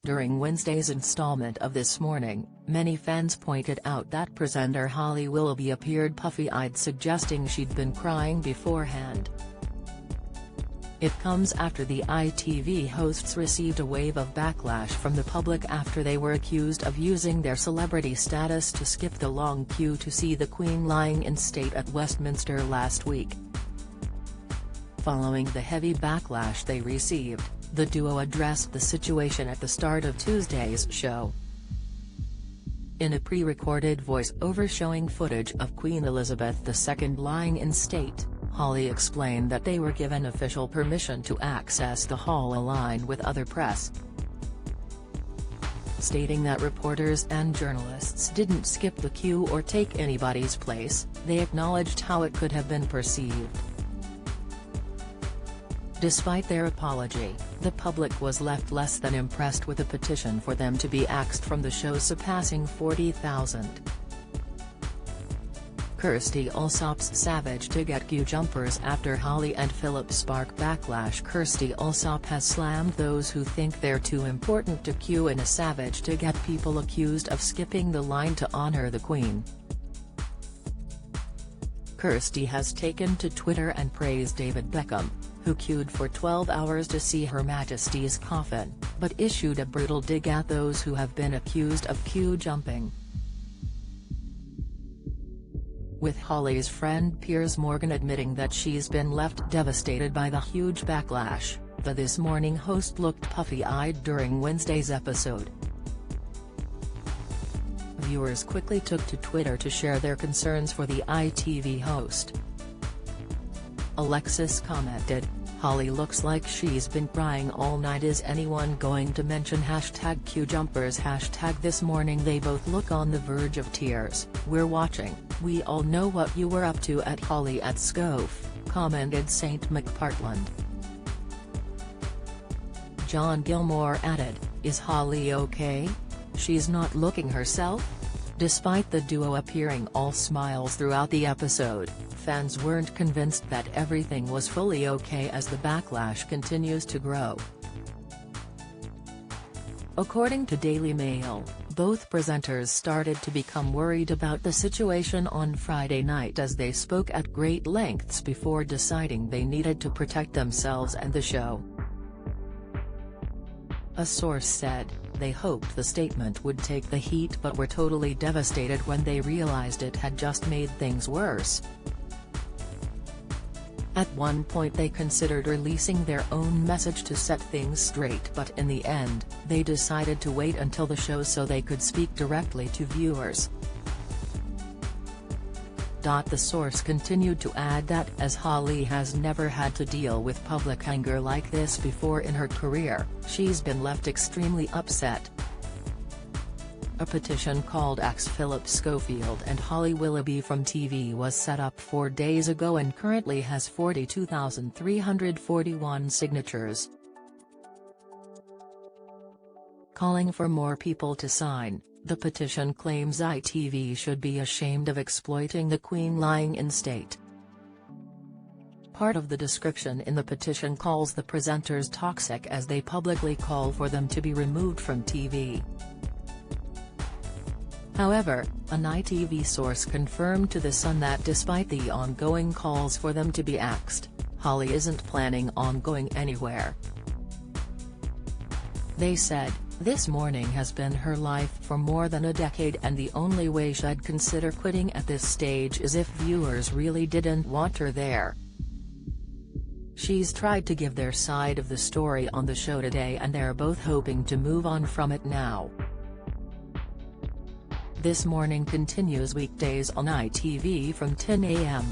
During Wednesday's installment of This Morning, many fans pointed out that presenter Holly Willoughby appeared puffy-eyed, suggesting she'd been crying beforehand. It comes after the ITV hosts received a wave of backlash from the public after they were accused of using their celebrity status to skip the long queue to see the Queen lying in state at Westminster last week. Following the heavy backlash they received, the duo addressed the situation at the start of Tuesday's show. In a pre-recorded voice-over showing footage of Queen Elizabeth II lying in state, Holly explained that they were given official permission to access the hall aligned with other press, stating that reporters and journalists didn't skip the queue or take anybody's place. They acknowledged how it could have been perceived. Despite their apology, the public was left less than impressed with a petition for them to be axed from the show surpassing 40,000. Kirsty Allsopp's savage to get queue jumpers after Holly and Philip spark backlash. Kirsty Allsopp has slammed those who think they're too important to queue in a savage to get people accused of skipping the line to honor the Queen. Kirsty has taken to Twitter and praised David Beckham, who queued for 12 hours to see Her Majesty's coffin, but issued a brutal dig at those who have been accused of queue jumping. With Holly's friend Piers Morgan admitting that she's been left devastated by the huge backlash, the This Morning host looked puffy-eyed during Wednesday's episode. Viewers quickly took to Twitter to share their concerns for the ITV host. Alexis commented, "Holly looks like she's been crying all night. Is anyone going to mention #QJumpers #This Morning? They both look on the verge of tears. We're watching. We all know what you were up to at Holly at Scove," commented St McPartland. John Gilmore added, "Is Holly okay? She's not looking herself?" Despite the duo appearing all smiles throughout the episode, fans weren't convinced that everything was fully okay as the backlash continues to grow. According to Daily Mail, both presenters started to become worried about the situation on Friday night as they spoke at great lengths before deciding they needed to protect themselves and the show. A source said, "They hoped the statement would take the heat but were totally devastated when they realized it had just made things worse." At one point they considered releasing their own message to set things straight, but in the end, they decided to wait until the show so they could speak directly to viewers. The source continued to add that as Holly has never had to deal with public anger like this before in her career, she's been left extremely upset. A petition called Axe Philip Schofield and Holly Willoughby from TV was set up 4 days ago and currently has 42,341 signatures. Calling for more people to sign, the petition claims ITV should be ashamed of exploiting the Queen lying in state. Part of the description in the petition calls the presenters toxic as they publicly call for them to be removed from TV. However, an ITV source confirmed to The Sun that despite the ongoing calls for them to be axed, Holly isn't planning on going anywhere. They said, "This Morning has been her life for more than a decade and the only way she'd consider quitting at this stage is if viewers really didn't want her there." She's tried to give their side of the story on the show today and they're both hoping to move on from it now. This Morning continues weekdays on ITV from 10 a.m.